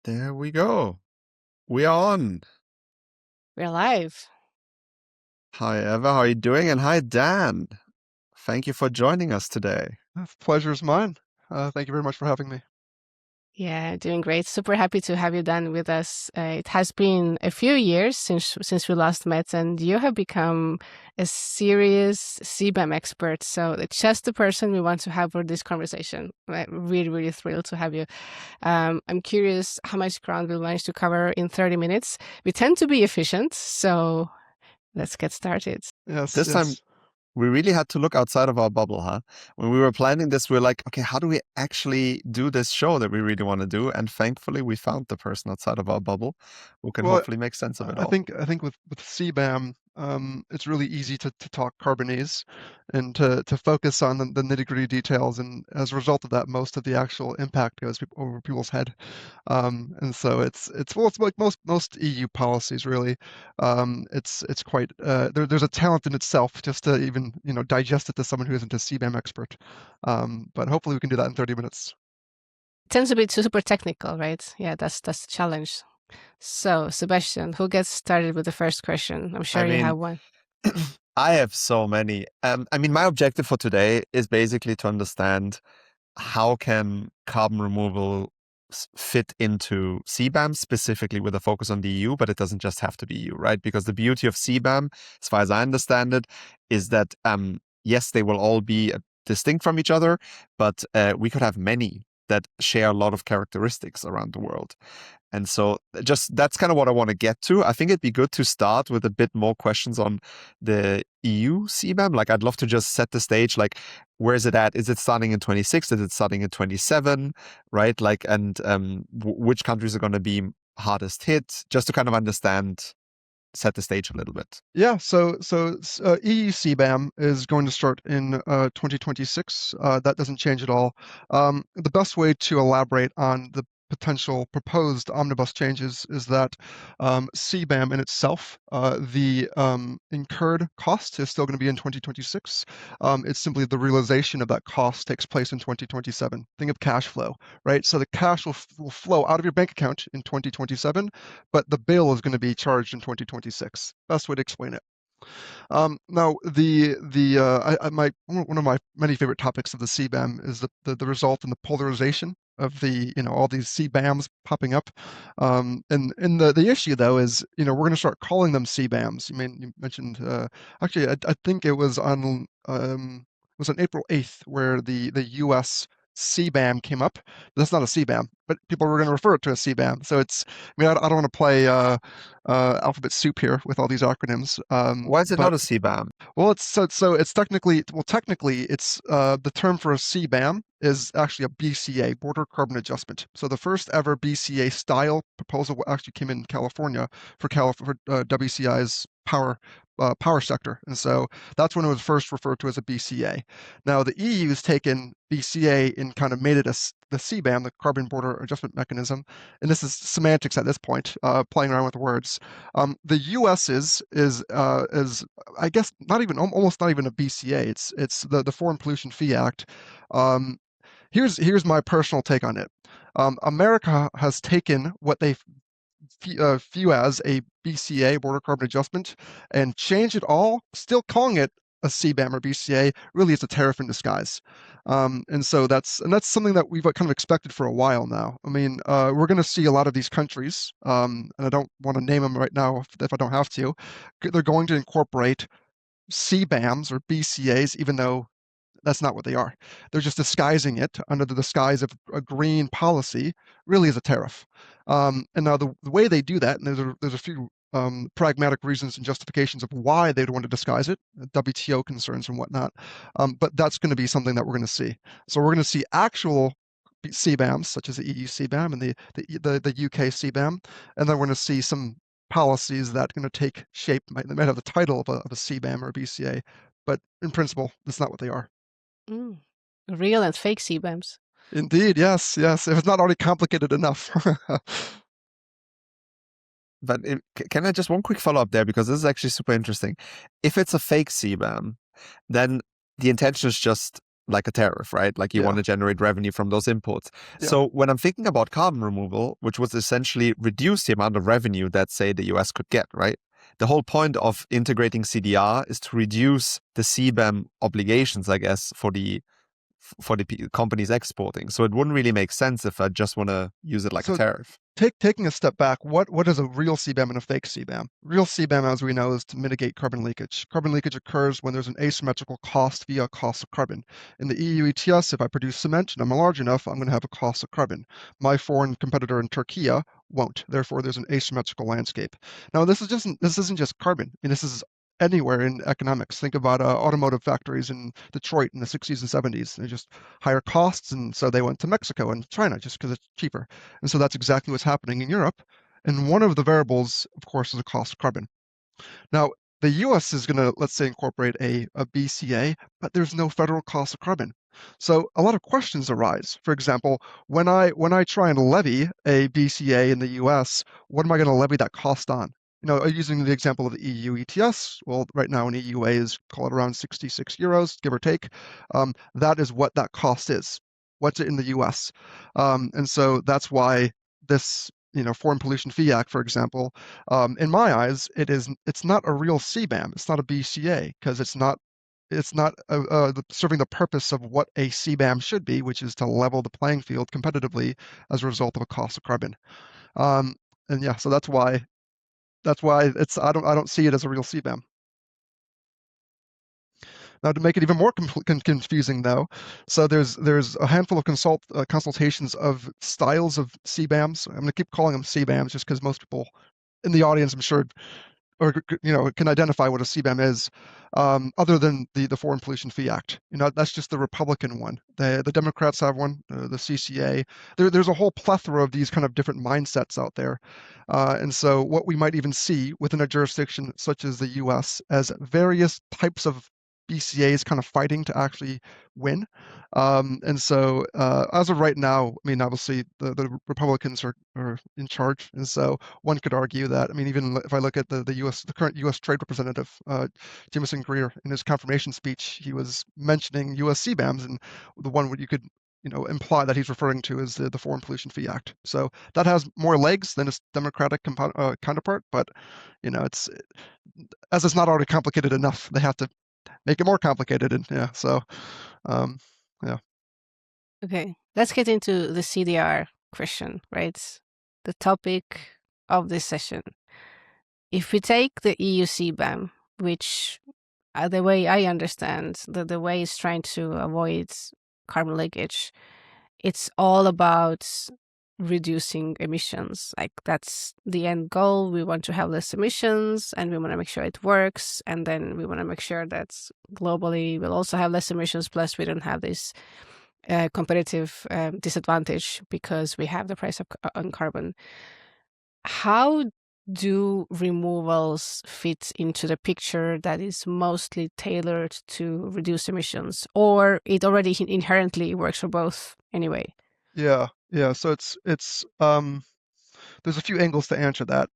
There we go. We are on. We're live. Hi, Eva. How are you doing? And hi, Dan. Thank you for joining us today. The pleasure's mine. Thank you very much for having me. Yeah, doing great. Super happy to have you, Dan, with us. It has been a few years since we last met, and you have become a serious CBAM expert. So it's just the person we want to have for this conversation. I'm really, really thrilled to have you. I'm curious how much ground we'll manage to cover in 30 minutes. We tend to be efficient, so let's get started. Yes, This time, yes. we really had to look outside of our bubble, huh? When we were planning this, we were like, okay, how do we actually do this show that we really want to do? And thankfully, we found the person outside of our bubble who can Well, hopefully make sense of it I all. think with CBAM, it's really easy to talk carbonase and to focus on the nitty-gritty details. And as a result of that, most of the actual impact goes over people's head. And so it's like most EU policies really. It's quite there's a talent in itself just to even digest it to someone who isn't a CBAM expert. But hopefully we can do that in 30 minutes. It tends to be super technical, right? Yeah, that's the challenge. So, Sebastian, who gets started with the first question? I'm sure I you have mean, one. I have so many. My objective for today is basically to understand how can carbon removal fit into CBAM, specifically with a focus on the EU, but it doesn't just have to be EU, right? Because the beauty of CBAM, as far as I understand it, is that, yes, they will all be distinct from each other, but we could have many that share a lot of characteristics around the world. And so just that's kind of what I want to get to. I think it'd be good to start with a bit more questions on the EU CBAM. Like I'd love to just set the stage, like where is it at? Is it starting in 26? Is it starting in 27? Right? Like, and which countries are going to be hardest hit? Just to kind of understand, set the stage a little bit. Yeah, EU CBAM is going to start in 2026. That doesn't change at all. The best way to elaborate on the potential proposed omnibus changes is that CBAM in itself, the incurred cost is still going to be in 2026. It's simply the realization of that cost takes place in 2027. Think of cash flow, right? So the cash will flow out of your bank account in 2027, but the bill is going to be charged in 2026. Best way to explain it. Now, one of my many favorite topics of the CBAM is the result in the polarization of all these CBAMs popping up. And the issue though is we're going to start calling them CBAMs. You mentioned actually I think it was on April 8th where the U.S. CBAM came up. That's not a CBAM, but people were going to refer it to a CBAM. So I don't want to play alphabet soup here with all these acronyms. Why is it But not a CBAM? well, it's technically it's the term for a CBAM is actually a BCA, Border Carbon Adjustment. So the first ever BCA style proposal actually came in California for WCI's power sector, and so that's when it was first referred to as a BCA. Now the EU's taken BCA and kind of made it the CBAM, the Carbon Border Adjustment Mechanism, and this is semantics at this point, playing around with words. The U.S. is I guess almost not even a BCA. It's the Foreign Pollution Fee Act. Um, here's my personal take on it. America has taken what they view as a BCA, Border Carbon Adjustment, and changed it all, still calling it a CBAM or BCA. Really, it's a tariff in disguise. And so that's something that we've kind of expected for a while now. I mean, we're going to see a lot of these countries, and I don't want to name them right now if I don't have to. They're going to incorporate CBAMs or BCAs, even though that's not what they are. They're just disguising it under the disguise of a green policy, really as a tariff. And now the way they do that, and there's a few pragmatic reasons and justifications of why they'd want to disguise it, WTO concerns and whatnot. But that's going to be something that we're going to see. So we're going to see actual CBAMs, such as the EU CBAM and the UK CBAM, and then we're going to see some policies that are going to take shape. They might have the title of a CBAM or a BCA, but in principle, that's not what they are. Mm. Real and fake CBAMs. Indeed, yes, yes. If it's not already complicated enough. But can I just one quick follow up there, because this is actually super interesting. If it's a fake CBAM, then the intention is just like a tariff, right? Like you Yeah. want to generate revenue from those imports. Yeah. So when I'm thinking about carbon removal, which was essentially reduce the amount of revenue that, say, the US could get, right? The whole point of integrating CDR is to reduce the CBAM obligations, I guess, for the companies exporting. So it wouldn't really make sense if I just want to use it like a So tariff. taking a step back, what is a real CBAM and a fake CBAM? Real CBAM, as we know, is to mitigate carbon leakage. Carbon leakage occurs when there's an asymmetrical cost via cost of carbon. In the EU ETS, if I produce cement and I'm large enough, I'm going to have a cost of carbon. My foreign competitor in Turkey won't. Therefore, there's an asymmetrical landscape. Now, this isn't just carbon. I mean, this is anywhere in economics. Think about automotive factories in Detroit in the 60s and 70s. They just higher costs, and so they went to Mexico and China just because it's cheaper. And so that's exactly what's happening in Europe. And one of the variables, of course, is the cost of carbon. Now, the US is going to, let's say, incorporate a BCA, but there's no federal cost of carbon. So a lot of questions arise. For example, when I try and levy a BCA in the US, what am I going to levy that cost on? Using the example of the EU ETS, well, right now an EUA is, call it around 66 euros, give or take. That is what that cost is. What's it in the US? And so that's why this, Foreign Pollution Fee Act, for example, in my eyes, it's not a real CBAM. It's not a BCA because it's not serving the purpose of what a CBAM should be, which is to level the playing field competitively as a result of a cost of carbon. And yeah, so that's why I don't see it as a real CBAM. Now, to make it even more confusing, though, so there's a handful of consultations of styles of CBAMs. I'm going to keep calling them CBAMs just because most people in the audience, I'm sure, or can identify what a CBAM is, other than the Foreign Pollution Fee Act. That's just the Republican one. The Democrats have one, the CCA. There's a whole plethora of these kind of different mindsets out there. And so what we might even see within a jurisdiction such as the US as various types of BCAs kind of fighting to actually win. And so as of right now, I mean, obviously the Republicans are in charge. And so one could argue that, I mean, even if I look at the current US Trade Representative, Jameson Greer, in his confirmation speech, he was mentioning US CBAMs, and the one where you could imply that he's referring to is the Foreign Pollution Fee Act. So that has more legs than its Democratic counterpart, but it's not already complicated enough. They have to make it more complicated, and yeah, so yeah. Okay, let's get into the CDR question, right? The topic of this session. If we take the EU CBAM, which the way I understand, the way it's trying to avoid carbon leakage, it's all about reducing emissions. Like that's the end goal. We want to have less emissions and we want to make sure it works. And then we want to make sure that globally we'll also have less emissions. Plus we don't have this competitive disadvantage because we have the price on carbon. How do removals fit into the picture that is mostly tailored to reduce emissions, or it already inherently works for both anyway? Yeah. So it's there's a few angles to answer that.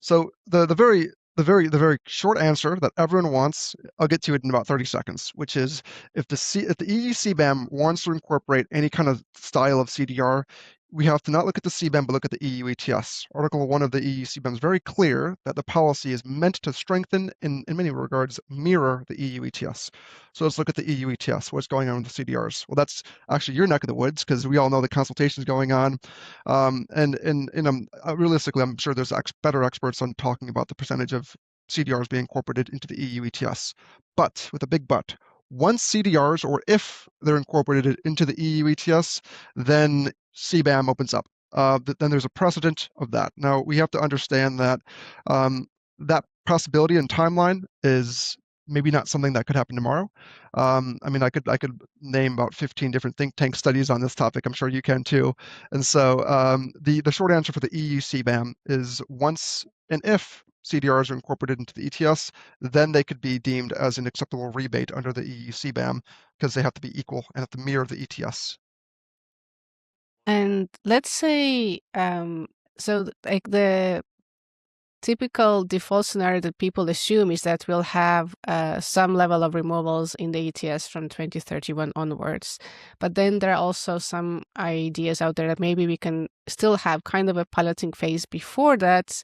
So the very short answer that everyone wants, I'll get to it in about 30 seconds, which is if the EU CBAM wants to incorporate any kind of style of CDR, we have to not look at the CBAM, but look at the EU ETS. Article 1 of the EU CBAM is very clear that the policy is meant to strengthen, in many regards, mirror the EU ETS. So let's look at the EU ETS, what's going on with the CDRs. Well, that's actually your neck of the woods, because we all know the consultation is going on. Realistically, I'm sure there's better experts on talking about the percentage of CDRs being incorporated into the EU ETS. But, with a big but, once CDRs, or if they're incorporated into the EU ETS, then CBAM opens up. Then there's a precedent of that. Now, we have to understand that that possibility and timeline is maybe not something that could happen tomorrow. I mean, I could name about 15 different think tank studies on this topic. I'm sure you can too. And so the short answer for the EU CBAM is once and if CDRs are incorporated into the ETS, then they could be deemed as an acceptable rebate under the EU CBAM because they have to be equal and have to mirror the ETS. And let's say, so like typical default scenario that people assume is that we'll have some level of removals in the ETS from 2031 onwards. But then there are also some ideas out there that maybe we can still have kind of a piloting phase before that,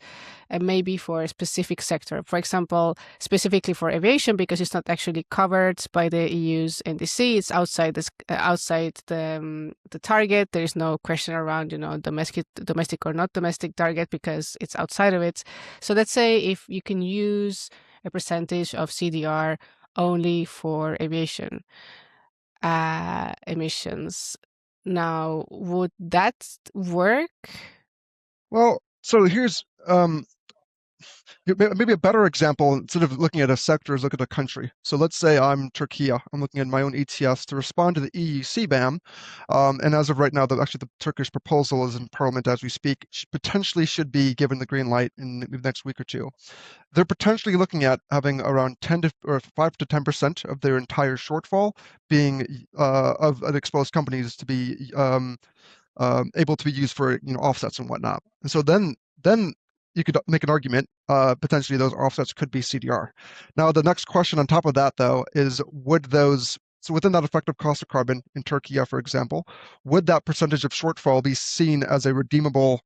and maybe for a specific sector. For example, specifically for aviation, because it's not actually covered by the EU's NDC. It's outside the target. There is no question around, domestic or not domestic target because it's outside of it. So let's say if you can use a percentage of CDR only for aviation emissions. Now, would that work? Well, so here's maybe a better example. Instead of looking at a sector, is look at a country. So let's say I'm Turkey. I'm looking at my own ETS to respond to the EU CBAM. And as of right now, the Turkish proposal is in Parliament as we speak. Potentially should be given the green light in the next week or two. They're potentially looking at having around 5 to 10% of their entire shortfall being of exposed companies to be able to be used for offsets and whatnot. And so then you could make an argument potentially those offsets could be CDR. Now the next question on top of that though is so within that effective cost of carbon in Turkey, for example, would that percentage of shortfall be seen as a redeemable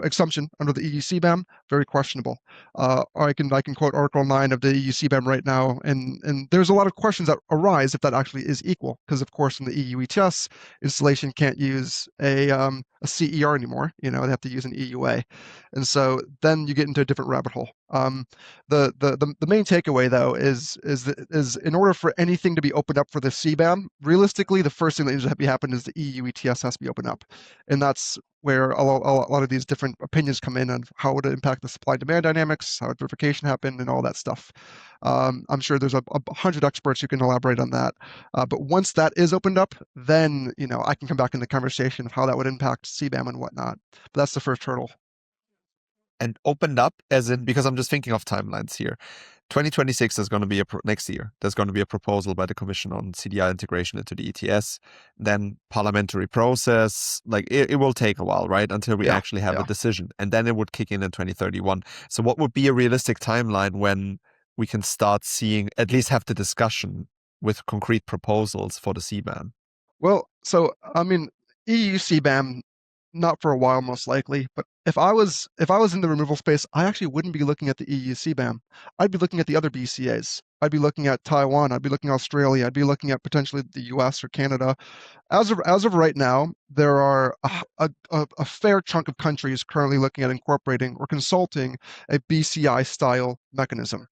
exemption under the EU CBAM? Very questionable. I can quote Article 9 of the EU CBAM right now, and there's a lot of questions that arise if that actually is equal, because of course in the EU ETS, installation can't use a CER anymore. They have to use an EUA, and so then you get into a different rabbit hole. The main takeaway though is in order for anything to be opened up for the CBAM, realistically, the first thing that needs to be happen is the EU ETS has to be opened up, and that's where a lot of these different opinions come in on how it would impact the supply-demand dynamics, how would verification happen, and all that stuff. I'm sure there's 100 experts who can elaborate on that. But once that is opened up, then I can come back in the conversation of how that would impact CBAM and whatnot. But that's the first hurdle. And opened up as in, because I'm just thinking of timelines here. 2026 is going to be next year. There's going to be a proposal by the Commission on CDR integration into the ETS. Then parliamentary process, it will take a while, right, until we actually have a decision, and then it would kick in 2031. So, what would be a realistic timeline when we can start seeing, at least have the discussion with concrete proposals for the CBAM? Well, so I mean, EU CBAM, not for a while, most likely. But if I was in the removal space, I actually wouldn't be looking at the EU CBAM. I'd be looking at the other BCAs. I'd be looking at Taiwan. I'd be looking at Australia. I'd be looking at potentially the US or Canada. As of right now, there are a fair chunk of countries currently looking at incorporating or consulting a BCI style mechanism.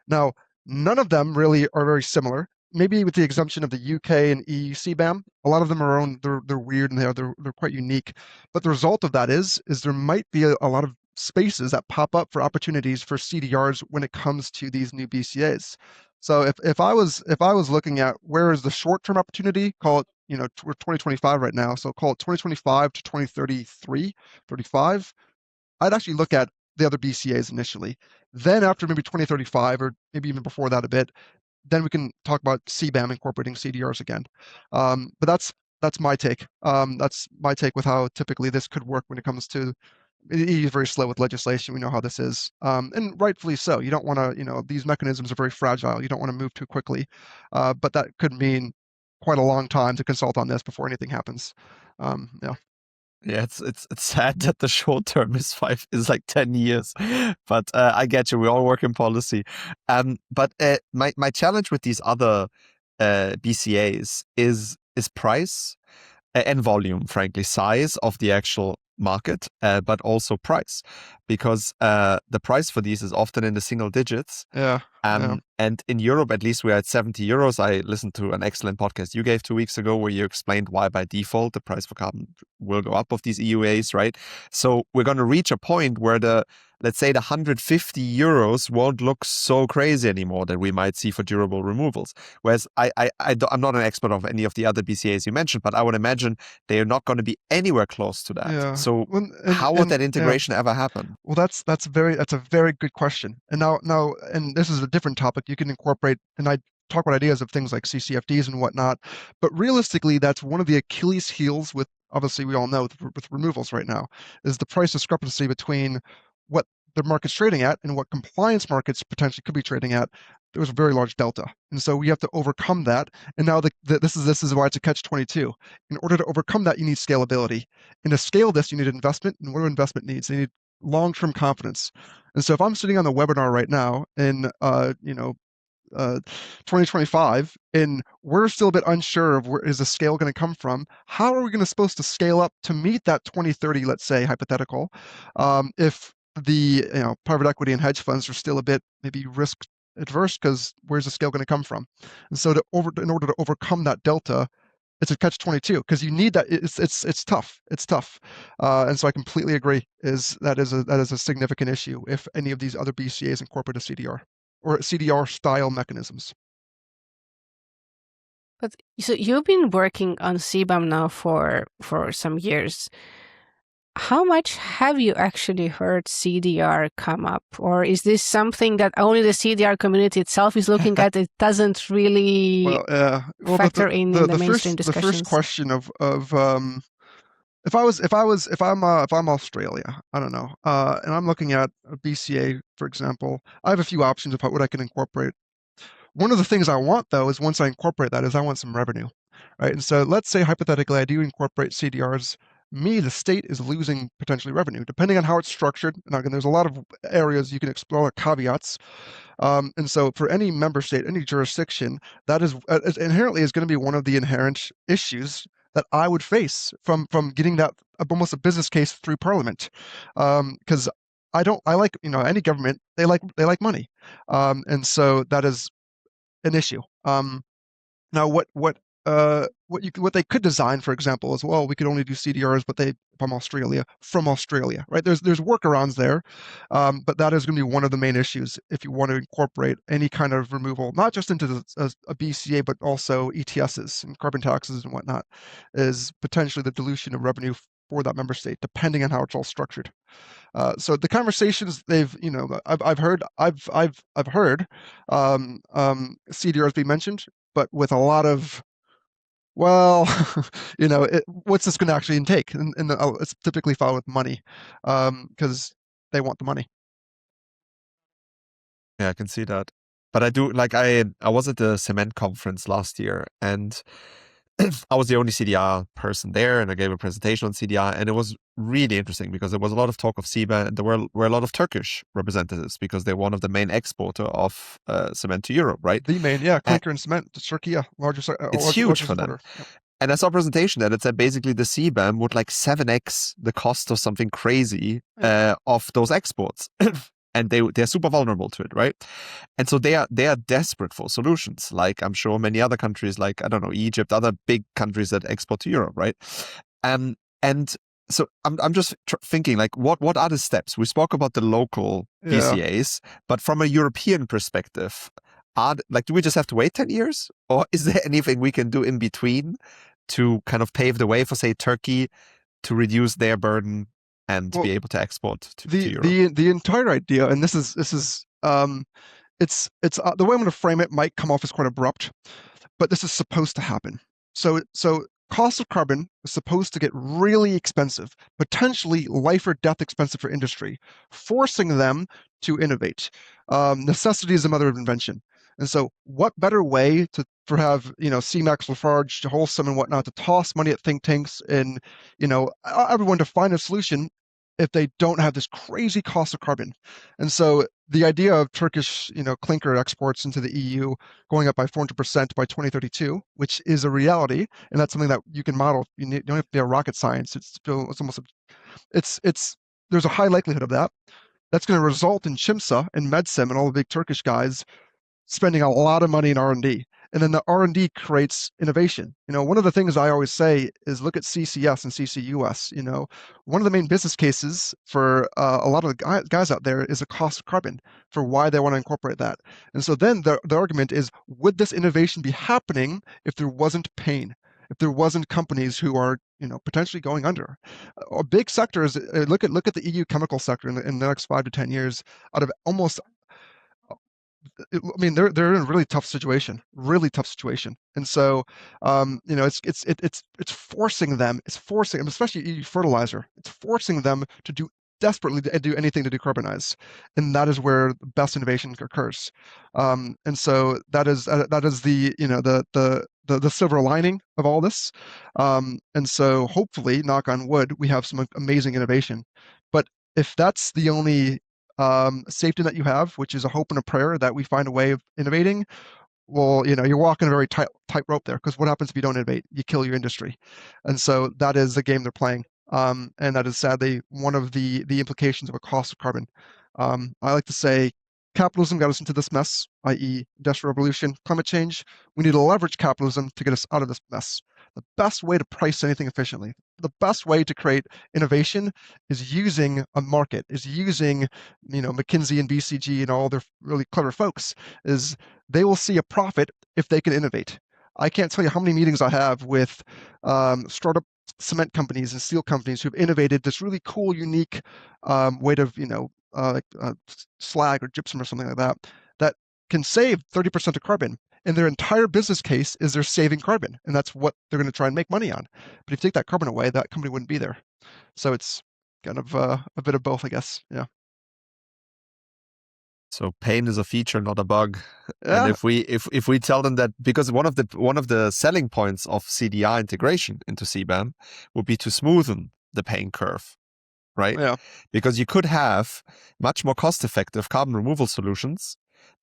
Now, none of them really are very similar. Maybe with the exemption of the UK and EU CBAM, a lot of them are they're weird and they're quite unique. But the result of that is there might be a lot of spaces that pop up for opportunities for CDRs when it comes to these new BCAs. So if I was looking at where is the short-term opportunity, call it, we're 2025 right now, so call it 2025 to 2033, 35, I'd actually look at the other BCAs initially. Then after maybe 2035 or maybe even before that a bit, then we can talk about CBAM incorporating CDRs again. But that's my take. That's my take with how typically this could work when it comes to. The EU is very slow with legislation. We know how this is, and rightfully so. You don't want to, these mechanisms are very fragile. You don't want to move too quickly, but that could mean quite a long time to consult on this before anything happens. Yeah. Yeah, it's sad that the short term is 10 years, but I get you. We all work in policy. But my challenge with these other BCAs is price and volume, frankly, size of the actual market, but also price, because the price for these is often in the single digits. Yeah. And in Europe, at least, we're at 70 euros. I listened to an excellent podcast you gave 2 weeks ago where you explained why by default the price for carbon will go up of these EUAs, right? So we're going to reach a point where let's say the 150 euros won't look so crazy anymore that we might see for durable removals. Whereas I'm not an expert of any of the other BCAs you mentioned, but I would imagine they are not going to be anywhere close to that. Yeah. So how would that integration ever happen? Well, that's a very good question. And now, and this is a different topic. You can incorporate, and I talk about ideas of things like CCFDs and whatnot. But realistically, that's one of the Achilles heels with, obviously, we all know with removals right now, is the price discrepancy between what the market's trading at and what compliance markets potentially could be trading at, there was a very large delta. And so we have to overcome that. And now this is why it's a catch-22. In order to overcome that, you need scalability. And to scale this, you need investment. And what do investment needs? They need long-term confidence. And so if I'm sitting on the webinar right now in 2025, and we're still a bit unsure of where is the scale going to come from, how are we going to supposed to scale up to meet that 2030, let's say, hypothetical, if the private equity and hedge funds are still a bit maybe risk adverse, because where's the scale going to come from? And so in order to overcome that delta, it's a catch-22, because you need that. It's tough. It's tough, and so I completely agree. That is a significant issue if any of these other BCAs incorporate a CDR or CDR style mechanisms. But so you've been working on CBAM now for some years. How much have you actually heard CDR come up? Or is this something that only the CDR community itself is looking at? It doesn't really factor in the mainstream discussions. The first question of if I'm Australia, I don't know, and I'm looking at a BCA, for example, I have a few options about what I can incorporate. One of the things I want, though, is once I incorporate that, is I want some revenue, right? And so let's say hypothetically I do incorporate CDRs. The state is losing potentially revenue, depending on how it's structured. And again, there's a lot of areas you can explore, caveats. And so for any member state, any jurisdiction, that is inherently is going to be one of the inherent issues that I would face from getting that almost a business case through Parliament, because I like any government, they like money, and so that is an issue. Now what they could design, for example, as well, we could only do CDRs, but from Australia, right? There's workarounds there, but that is going to be one of the main issues if you want to incorporate any kind of removal, not just into a BCA, but also ETSs and carbon taxes and whatnot, is potentially the dilution of revenue for that member state, depending on how it's all structured. So the conversations I've heard CDRs be mentioned, but with a lot of, well, what's this going to actually intake? And it's typically followed with money, because they want the money. Yeah, I can see that. But I do, I was at the cement conference last year, and I was the only CDR person there, and I gave a presentation on CDR, and it was really interesting because there was a lot of talk of CBAM, and there were a lot of Turkish representatives because they're one of the main exporter of cement to Europe, right? The main, clinker and cement to Turkey, largest. It's huge for them. Yep. And I saw a presentation that it said basically the CBAM would 7x the cost of something crazy of those exports. And they're super vulnerable to it, right? And so they are desperate for solutions. Like I'm sure many other countries, like I don't know, Egypt, other big countries that export to Europe, right? And so I'm just thinking, what are the steps? We spoke about the local BCAs, but from a European perspective, do we just have to wait 10 years, or is there anything we can do in between to kind of pave the way for, say, Turkey to reduce their burden and be able to export to Europe? The entire idea, and this is it's the way I'm going to frame it might come off as quite abrupt, but this is supposed to happen. So cost of carbon is supposed to get really expensive, potentially life or death expensive for industry, forcing them to innovate. Necessity is the mother of invention. And so what better way to have, CMAX, Lafarge, Wholesome and whatnot to toss money at think tanks and, everyone to find a solution if they don't have this crazy cost of carbon. And so the idea of Turkish, clinker exports into the EU going up by 400% by 2032, which is a reality, and that's something that you can model. You don't have to be a rocket science. There's a high likelihood of that. That's going to result in Chimsa and Medsim and all the big Turkish guys spending a lot of money in R&D. And then the R&D creates innovation. One of the things I always say is look at CCS and CCUS. One of the main business cases for a lot of the guys out there is the cost of carbon for why they want to incorporate that. And so then the argument is, would this innovation be happening if there wasn't pain? If there wasn't companies who are, potentially going under? A big sector is look at the EU chemical sector in the next 5 to 10 years. Out of almost, they're in a really tough situation, and so it's forcing them, especially EU fertilizer. It's forcing them to do desperately do anything to decarbonize, and that is where the best innovation occurs. And so that is the the silver lining of all this. And so hopefully, knock on wood, we have some amazing innovation. But if that's the only safety net you have, which is a hope and a prayer that we find a way of innovating, well, you're walking a very tight rope there, because what happens if you don't innovate? You kill your industry. And so that is the game they're playing. And that is sadly one of the implications of a cost of carbon. I like to say capitalism got us into this mess, i.e. industrial revolution, climate change. We need to leverage capitalism to get us out of this mess. The best way to price anything efficiently, the best way to create innovation is using a market, is using, McKinsey and BCG and all their really clever folks, is they will see a profit if they can innovate. I can't tell you how many meetings I have with startup cement companies and steel companies who've innovated this really cool, unique way to, slag or gypsum or something like that, that can save 30% of carbon. And their entire business case is they're saving carbon, and that's what they're going to try and make money on. But if you take that carbon away, that company wouldn't be there. So it's kind of a bit of both, I guess. Yeah. So pain is a feature, not a bug. Yeah. And if we tell them that, because one of the selling points of CDR integration into CBAM would be to smoothen the pain curve, right? Yeah. Because you could have much more cost-effective carbon removal solutions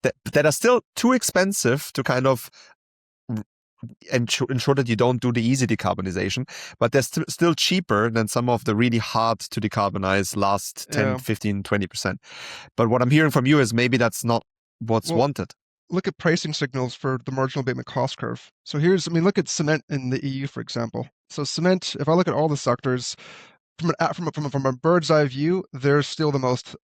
that are still too expensive to kind of ensure that you don't do the easy decarbonization, but they're still cheaper than some of the really hard to decarbonize last 10, 15, 20%. But what I'm hearing from you is maybe that's not what's wanted. Look at pricing signals for the marginal abatement cost curve. So look at cement in the EU, for example. So cement, if I look at all the sectors, from a bird's eye view, they're still the most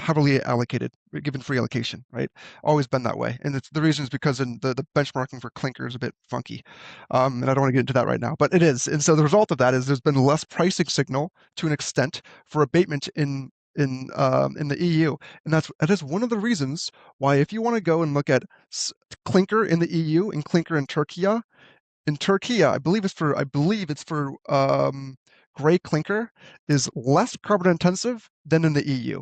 heavily allocated, given free allocation, right? Always been that way. And the reason is because the benchmarking for clinker is a bit funky. And I don't want to get into that right now, but it is. And so the result of that is there's been less pricing signal to an extent for abatement in the EU. And that is one of the reasons why, if you want to go and look at clinker in the EU and clinker in Turkey, I believe it's for gray clinker is less carbon intensive than in the EU.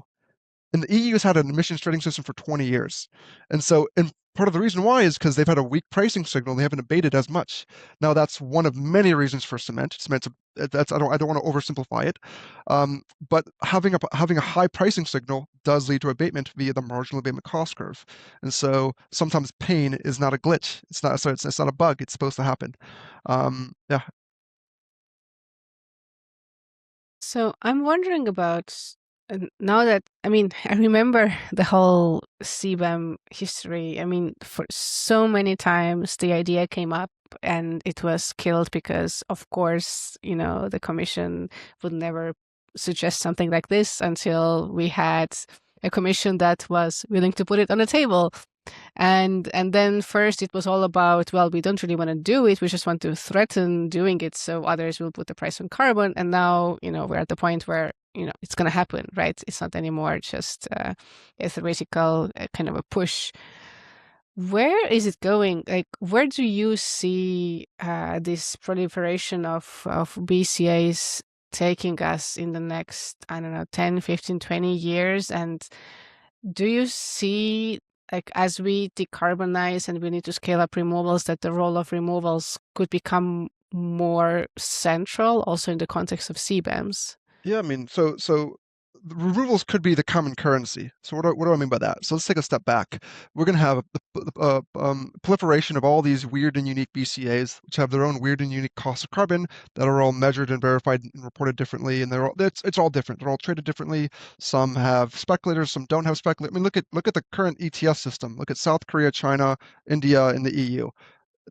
And the EU has had an emissions trading system for 20 years. And part of the reason why is because they've had a weak pricing signal. They haven't abated as much. Now, that's one of many reasons for cement. I don't want to oversimplify it. But having a high pricing signal does lead to abatement via the marginal abatement cost curve. And so sometimes pain is not a glitch. It's not a bug. It's supposed to happen. Yeah. So I'm wondering about now that, I remember the whole CBAM history. For so many times the idea came up and it was killed because, of course, the commission would never suggest something like this until we had a commission that was willing to put it on the table. And then first it was all about, well, we don't really want to do it. We just want to threaten doing it so others will put the price on carbon. And now, we're at the point where, it's going to happen, right? It's not anymore just a theoretical kind of a push. Where is it going? Like, where do you see this proliferation of BCAs taking us in the next, 10, 15, 20 years? And do you see, like, as we decarbonize and we need to scale up removals, that the role of removals could become more central also in the context of CBAMs? Yeah, so the removals could be the common currency. So what do I mean by that? So let's take a step back. We're going to have the proliferation of all these weird and unique BCAs, which have their own weird and unique costs of carbon that are all measured and verified and reported differently, and it's all different. They're all traded differently. Some have speculators, some don't have speculators. Look at the current ETS system. Look at South Korea, China, India, and the EU.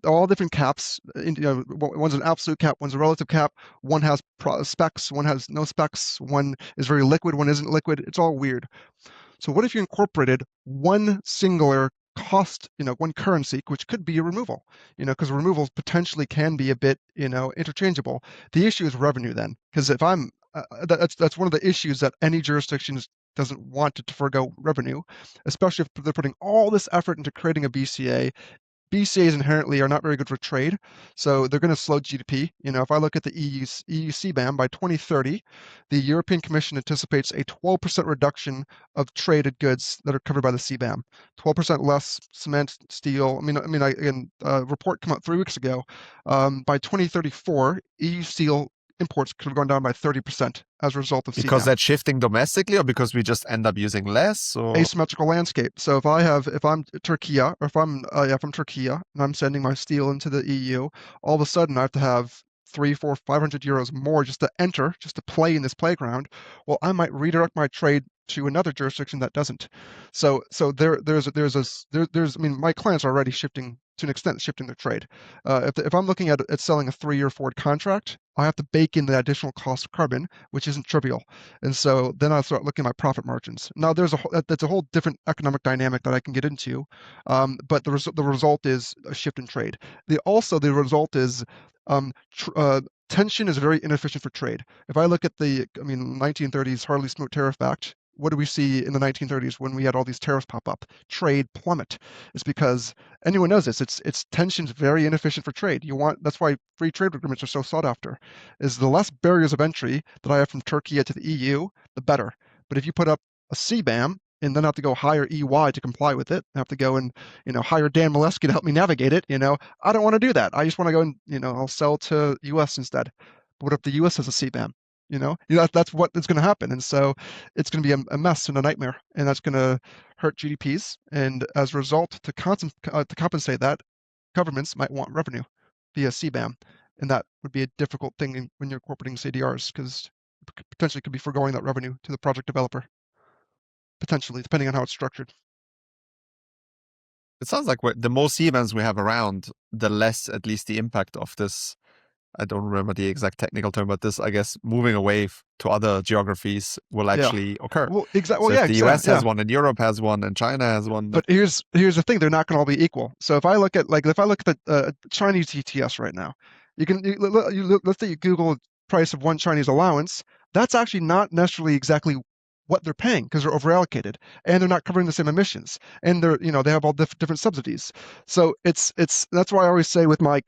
All different caps. One's an absolute cap, one's a relative cap. One has specs, one has no specs. One is very liquid, one isn't liquid. It's all weird. So what if you incorporated one singular cost, one currency, which could be a removal, because removals potentially can be a bit, interchangeable. The issue is revenue then, because if I'm, that's one of the issues that any jurisdiction doesn't want to forgo revenue, especially if they're putting all this effort into creating a BCA. BCAs inherently are not very good for trade, so they're going to slow GDP. If I look at the EU CBAM, by 2030, the European Commission anticipates a 12% reduction of traded goods that are covered by the CBAM. 12% less cement, steel. A report came out 3 weeks ago. By 2034, EU steel imports could have gone down by 30% as a result of Because CBAM. that's shifting domestically, or because we just end up using less? Or Asymmetrical landscape. So if I'm Turkey, or if I'm Turkey and I'm sending my steel into the EU, all of a sudden I have to have 300, 400, 500 euros more just to enter, just to play in this playground. Well, I might redirect my trade to another jurisdiction that doesn't. So my clients are already shifting to an extent, shifting their trade. If I'm looking at selling a 3-year forward contract, I have to bake in the additional cost of carbon, which isn't trivial. And so then I start looking at my profit margins. Now that's a whole different economic dynamic that I can get into, but the result is a shift in trade. The result is tension is very inefficient for trade. If I look at 1930s Harley-Smoot Tariff Act, what do we see in the 1930s when we had all these tariffs pop up? Trade plummet. It's because anyone knows this. It's tension's very inefficient for trade. That's why free trade agreements are so sought after. Is the less barriers of entry that I have from Turkey to the EU, the better. But if you put up a CBAM and then have to go hire EY to comply with it, I have to go and hire Dan Maleski to help me navigate it. I don't want to do that. I just want to go and I'll sell to US instead. But what if the US has a CBAM? That's what is going to happen. And so it's going to be a mess and a nightmare, and that's going to hurt GDPs. And as a result, to compensate that, governments might want revenue via CBAM. And that would be a difficult thing when you're incorporating CDRs, because potentially could be foregoing that revenue to the project developer, potentially, depending on how it's structured. it sounds like the more CBAMs we have around, the less at least the impact of this. I don't remember the exact technical term, but this, I guess, moving away to other geographies will actually occur. Well, exactly. So Well, if the US has one, and Europe has one, and China has one. But here's the thing: they're not going to all be equal. So if I look at the Chinese ETS right now, let's say you Google price of one Chinese allowance. That's actually not necessarily exactly what they're paying, because they're overallocated and they're not covering the same emissions, and they have all different subsidies. So that's why I always say with my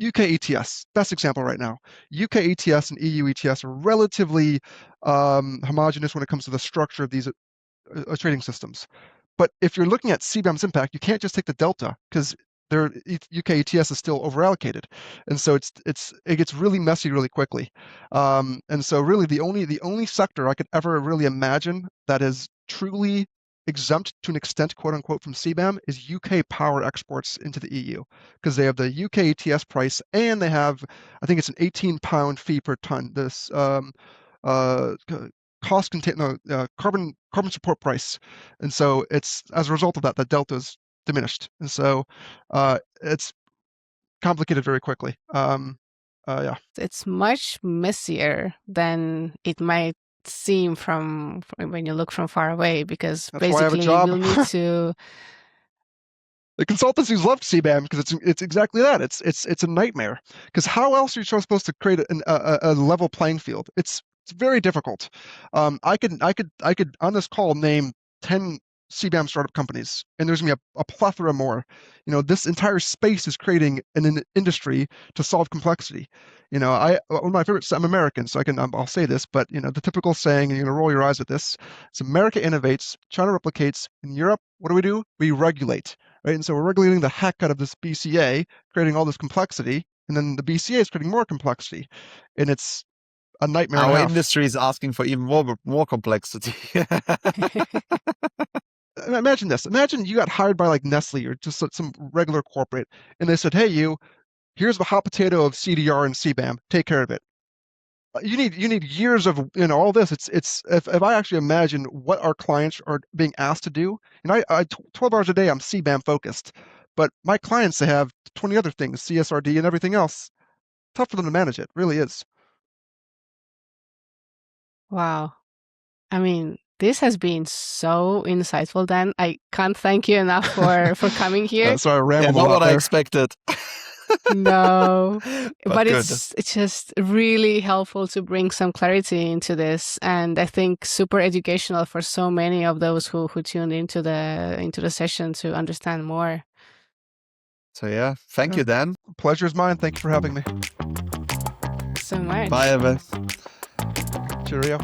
UK ETS, best example right now, UK ETS and EU ETS are relatively homogeneous when it comes to the structure of these trading systems. But if you're looking at CBAM's impact, you can't just take the delta, because their UK ETS is still overallocated, and so it gets really messy really quickly. And so really the only sector I could ever really imagine that is truly exempt to an extent, quote unquote, from CBAM is UK power exports into the EU, because they have the UK ETS price, and they have, I think it's an £18 fee per ton. This carbon support price, and so it's as a result of that, the delta is diminished, and so it's complicated very quickly. It's much messier than it might seem from when you look from far away, because that's why I have a basically job. we'll need to. The consultancies love CBAM because it's exactly that. It's a nightmare, because how else are you supposed to create a level playing field? It's very difficult. I could on this call name 10 CBAM startup companies, and there's gonna be a plethora more. This entire space is creating an industry to solve complexity. One of my favorites. I'm American, so I'll say this, but the typical saying, and you're gonna roll your eyes at this: it's America innovates, China replicates. In Europe, what do? We regulate, right? And so we're regulating the heck out of this BCA, creating all this complexity, and then the BCA is creating more complexity, and it's a nightmare. Our industry is asking for even more complexity. Imagine this. Imagine you got hired by like Nestle or just some regular corporate, and they said, "Hey, here's the hot potato of CDR and CBAM. Take care of it." You need years of all this. It's if I actually imagine what our clients are being asked to do, and I 12 hours a day I'm CBAM focused, but my clients, they have 20 other things, CSRD and everything else. Tough for them to manage. It really is. Wow. I mean, this has been so insightful, Dan. I can't thank you enough for coming here. Sorry, I rambled a lot not what there. I expected. No, but good. it's just really helpful to bring some clarity into this, and I think super educational for so many of those who tuned into the session to understand more. So yeah, thank Yeah. you, Dan. Pleasure's mine. Thank you for having me. So much. Bye, Evan. Cheerio.